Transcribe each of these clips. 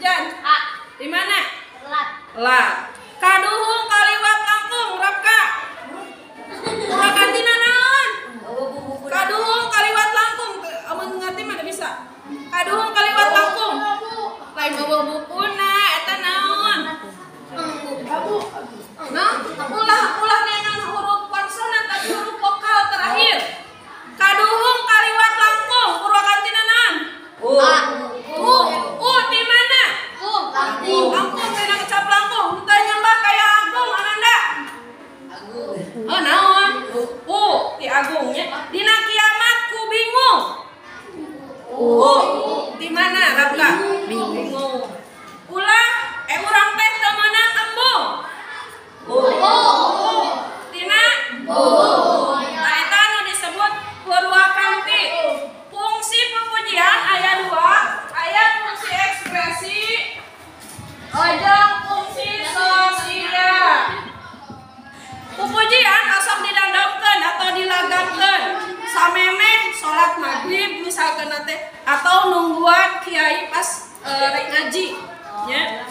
Jan? A. Di mana? Lat. Lat. Kaduhung kaliwat langkung Rapka. Ura kantina naon? Kaduhung kaliwat langkung. Amun ngerti mah bisa. Kaduhung kaliwat langkung. Lain bawa bukuna eta naon? Nah, ulah dengan huruf konsonan tapi huruf vokal terakhir. Kaduhung kaliwat langkung. Ura kantina naon? Di mana? Langkung kena kecap langkung. Entah nyembah kayak Agung Ananda. Oh naon? Ti Agungnya. Dina kiamat ku bingung. Di mana Rapka? Bingung. Ulah urang teh teu meunang embung. Dina nah eta anu disebut purwakanti. Fungsi pepujian aya 2, aya fungsi ekspresi jeung fungsi sosial. Pupujian asal didandangkeun atau dilagamkeun samemeh salat maghrib misalkan teh atau nungguan kiai pas rek ngaji nya.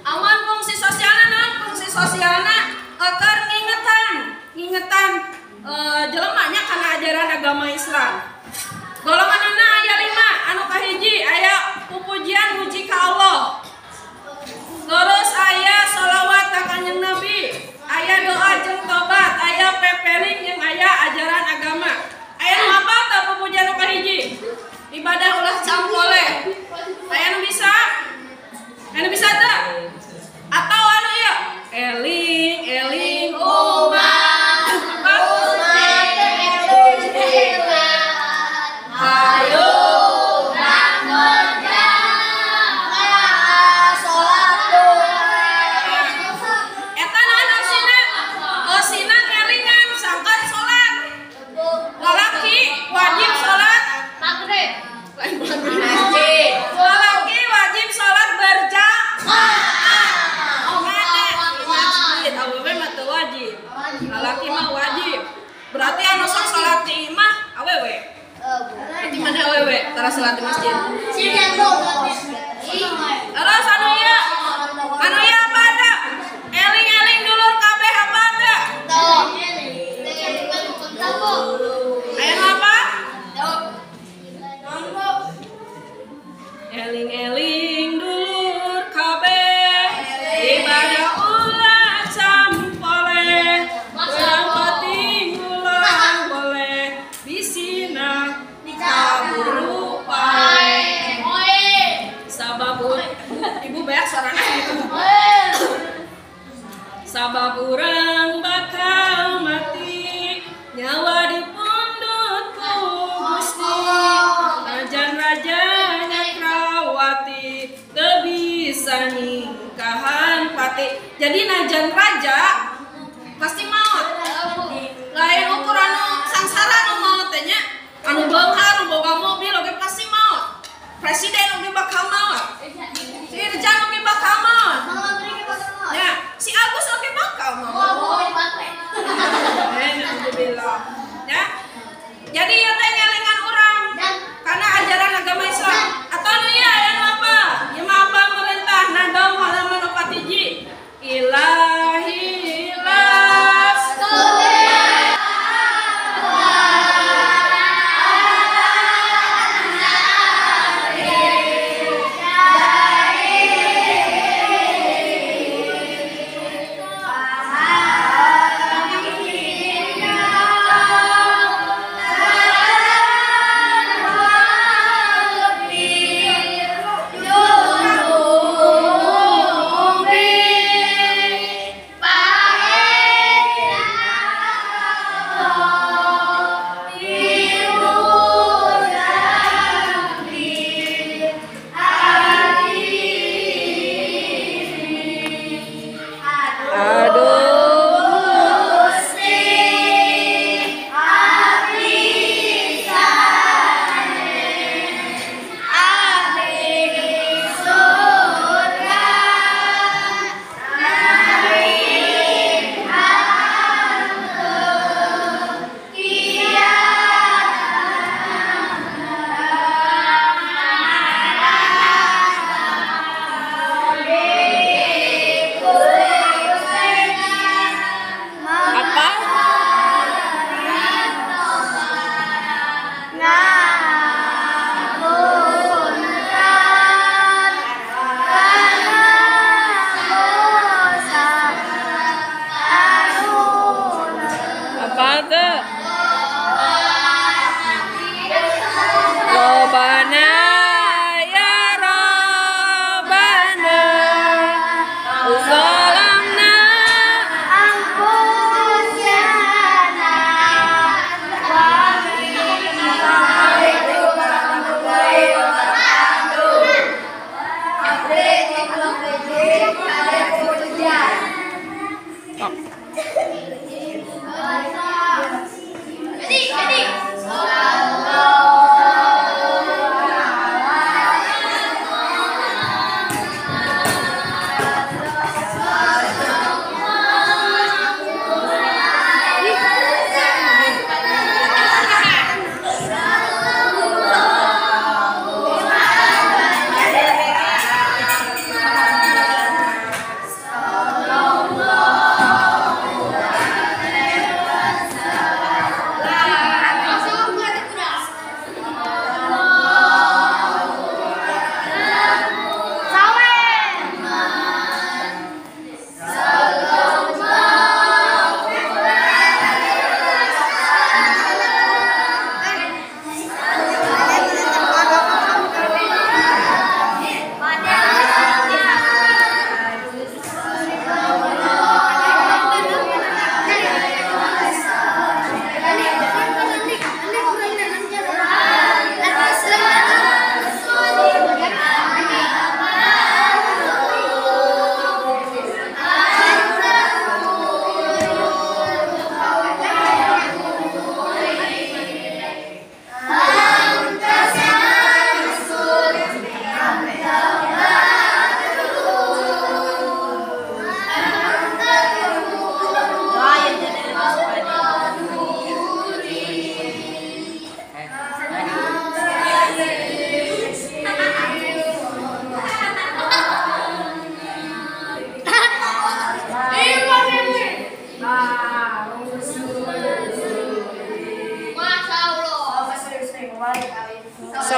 Aman fungsi sosialna naon? Fungsi sosialna keur ngingetan jelemanya kana ajaran agama Islam. Golonganna aya 5, anu kahiji aya pupujian muji ka Allah. Terus aya sholawat ka Kanjeng Nabi, aya doa jeung tobat, aya pepeling yang aya ajaran agama. Aya nu apa tah pupujian nu kahiji? Ibadah ulah campole. Aya nu bisa? Anu bisa teh? Atau anu ieu? Eling umat. Hayo wajib sholat maghrib. Lelaki wajib sholat berjamaah. Masjid, awewe mah teu wajib. Lelaki mah wajib. Berarti anu sok sholat di imah awewe. Berarti mana awewe? Tara sholat di masjid. Terus anu ieu apa ada? Eling-eling dulur kabeh apa ada? Aya apa? Eling-eling dulur kabeh ibadah ulah campole urang penting ulah boleh bisina kaburu pae sabab ibu beak suarana gitu. Sabab urang bakal mati nyawa dipundut ku Gusti rajan raja nyakrawati teu bisa ningkahan pati. Jadi najan raja pasti maut. Lain ukuran sangsara nu maut teh nya. Anu beunghar nu boga mobil oge pasti maut. Presiden oge bakal maut. Dirjan oge bakal maut. Ya, si Agus oge bakal maut. Alhamdulillah. Ya. Jadi ieu teh ngelingan urang karena ajaran agama Islam. Atau anu ieu aya apa? Ieu mah apa merintah nadam halaman 41. Ilahi las Ya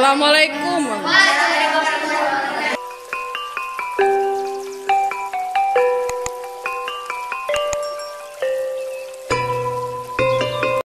Assalamualaikum.